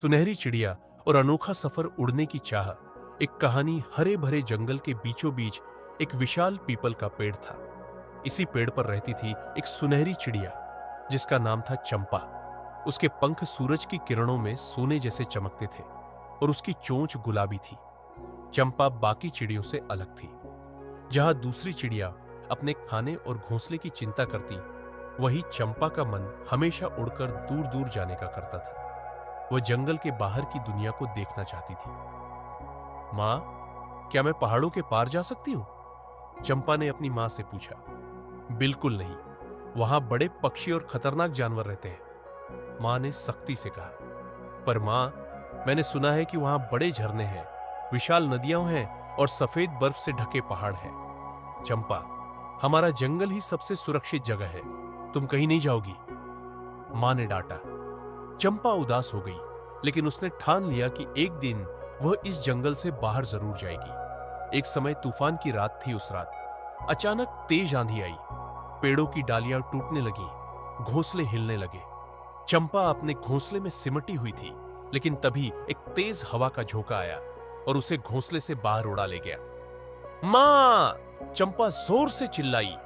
सुनहरी चिड़िया और अनोखा सफर उड़ने की चाह। एक कहानी हरे भरे जंगल के बीचों बीच एक विशाल पीपल का पेड़ था। इसी पेड़ पर रहती थी एक सुनहरी चिड़िया जिसका नाम था चंपा। उसके पंख सूरज की किरणों में सोने जैसे चमकते थे और उसकी चोंच गुलाबी थी। चंपा बाकी चिड़ियों से अलग थी। जहां दूसरी चिड़िया अपने खाने और घोंसले की चिंता करती, वही चंपा का मन हमेशा उड़कर दूर दूर जाने का करता था। वह जंगल के बाहर की दुनिया को देखना चाहती थी। माँ, क्या मैं पहाड़ों के पार जा सकती हूँ? चंपा ने अपनी माँ से पूछा। बिल्कुल नहीं, वहां बड़े पक्षी और खतरनाक जानवर रहते हैं, माँ ने सख्ती से कहा। पर माँ, मैंने सुना है कि वहां बड़े झरने हैं, विशाल नदियां हैं और सफेद बर्फ से ढके पहाड़ हैं। चंपा, हमारा जंगल ही सबसे सुरक्षित जगह है, तुम कहीं नहीं जाओगी, माँ ने डांटा। चंपा उदास हो गई, लेकिन उसने ठान लिया कि एक दिन वह इस जंगल से बाहर जरूर जाएगी। एक समय तूफान की रात थी। उस रात अचानक तेज आंधी आई, पेड़ों की डालियां टूटने लगी, घोंसले हिलने लगे। चंपा अपने घोंसले में सिमटी हुई थी, लेकिन तभी एक तेज हवा का झोंका आया और उसे घोंसले से बाहर उड़ा ले गया। मां! चंपा जोर से चिल्लाई,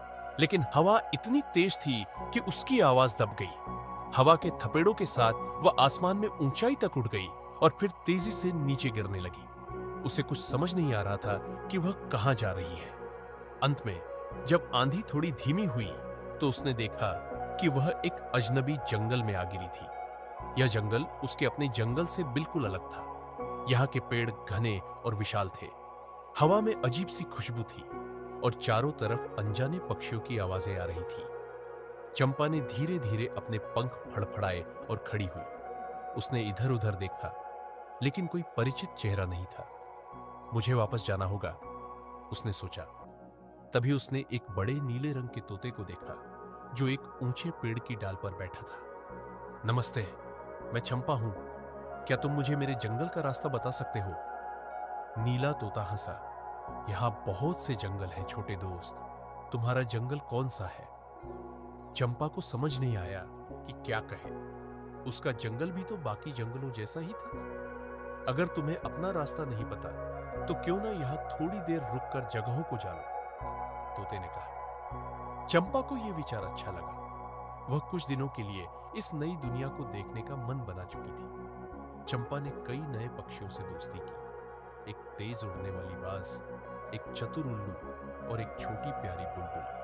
लेकिन हवा इतनी तेज थी कि उसकी आवाज दब गई। हवा के थपेड़ों के साथ वह आसमान में ऊंचाई तक उड़ गई और फिर तेजी से नीचे गिरने लगी। उसे कुछ समझ नहीं आ रहा था कि वह कहां जा रही है। अंत में जब आंधी थोड़ी धीमी हुई तो उसने देखा कि वह एक अजनबी जंगल में आ गिरी थी। यह जंगल उसके अपने जंगल से बिल्कुल अलग था। यहाँ के पेड़ घने और विशाल थे, हवा में अजीब सी खुशबू थी और चारों तरफ अनजाने पक्षियों की आवाजें आ रही थी। चंपा ने धीरे धीरे अपने पंख फड़फड़ाए और खड़ी हुई। उसने इधर उधर देखा, लेकिन कोई परिचित चेहरा नहीं था। मुझे वापस जाना होगा, उसने सोचा। तभी उसने एक बड़े नीले रंग के तोते को देखा जो एक ऊंचे पेड़ की डाल पर बैठा था। नमस्ते, मैं चंपा हूं, क्या तुम मुझे मेरे जंगल का रास्ता बता सकते हो? नीला तोता हंसा। यहां बहुत से जंगल हैं छोटे दोस्त, तुम्हारा जंगल कौन सा है? चंपा को समझ नहीं आया कि क्या कहे। उसका जंगल भी तो बाकी जंगलों जैसा ही था। अगर तुम्हें अपना रास्ता नहीं पता तो क्यों ना यहां थोड़ी देर रुककर जगहों को जानो, तोते ने कहा। चंपा को यह विचार अच्छा लगा। वह कुछ दिनों के लिए इस नई दुनिया को देखने का मन बना चुकी थी। चंपा ने कई नए पक्षियों से दोस्ती की। एक तेज उड़ने वाली बाज, एक चतुर उल्लू और एक छोटी प्यारी बुलबुल।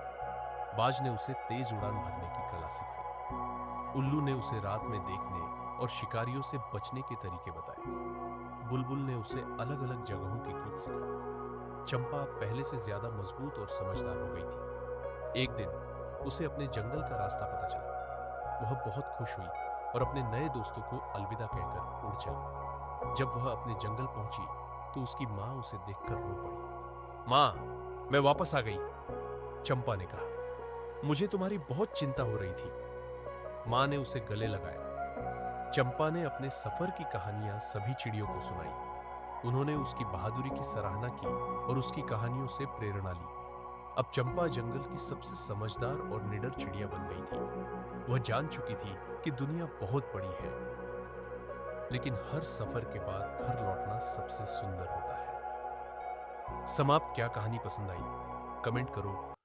बाज ने उसे तेज उड़ान भरने की कला सिखाई। उल्लू ने उसे रात में देखने और शिकारियों से बचने के तरीके बताए। बुलबुल ने उसे अलग अलग जगहों के गीत सिखाए। चंपा पहले से ज्यादा मजबूत और समझदार हो गई थी। एक दिन उसे अपने जंगल का रास्ता पता चला। वह बहुत खुश हुई और अपने नए दोस्तों को अलविदा कहकर उड़ चली। जब वह अपने जंगल पहुंची तो उसकी मां उसे देखकर रो पड़ी। मां, मैं वापस आ गई, चंपा ने कहा। मुझे तुम्हारी बहुत चिंता हो रही थी, मां ने उसे गले लगाया। चंपा ने अपने सफर की कहानियां सभी चिड़ियों को सुनाई। उन्होंने उसकी बहादुरी की सराहना की और उसकी कहानियों से प्रेरणा ली। अब चंपा जंगल की सबसे समझदार और निडर चिड़िया बन गई थी। वह जान चुकी थी कि दुनिया बहुत बड़ी है, लेकिन हर सफर के बाद घर लौटना सबसे सुंदर होता है। समाप्त। क्या कहानी पसंद आई? कमेंट करो